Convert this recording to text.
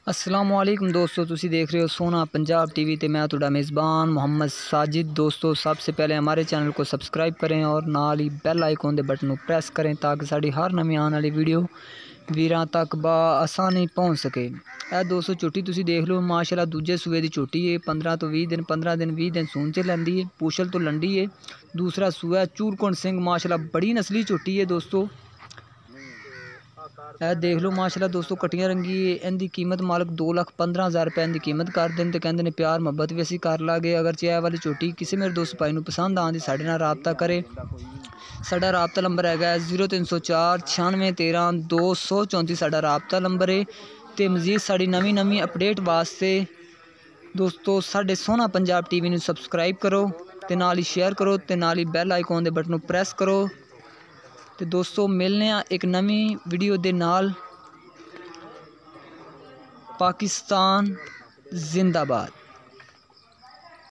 अस्सलामुअलैकुम दोस्तों, तुसी देख रहे हो सोना पंजाब टीवी ते मैं तुहाडा मेज़बान मोहम्मद साजिद। दोस्तों, सबसे पहले हमारे चैनल को सब्सक्राइब करें और नाल ही बैल आइकॉन दे बटन को प्रेस करें ताकि साड़ी हर नवी आने वाली वीडियो वीरां तक आसानी पहुँच सके। ए दोस्तों, झोटी तुसी देख लो, माशाल्लाह दूजे सूए की झोटी है। 15 तो 20 दिन 15 दिन 20 दिन सून च लैंदी है। पूछल तो लंडी है। दूसरा सूआ चूरकुंड सिंह, माशाल्लाह बड़ी नस्ली झोटी है दोस्तों। ए देख लो माशाल्लाह दोस्तों, कटियां रंगी है। इनकी कीमत मालिक 2,15,000 रुपए इनकी कीमत कर दें तो कहते हैं प्यार मुहब्बत भी असी कर लागे। अगर चाहे वाली झोटी किसी मेरे दोस्त भाई पसंद आती साढ़े नाल राबता करे। साडा राबता नंबर है 0304 9613 234 साडा राबता नंबर है। तो मजीद साड़ी नवी अपडेट वास्ते दोस्तों साडे सोना पंजाब टीवी नूं सबसक्राइब करो ते नाल ही शेयर करो ते नाल ही बैल आइकॉन दे बटन प्रेस करो। तो दोस्तों मिलने एक नवी वीडियो दे नाल। पाकिस्तान जिंदाबाद।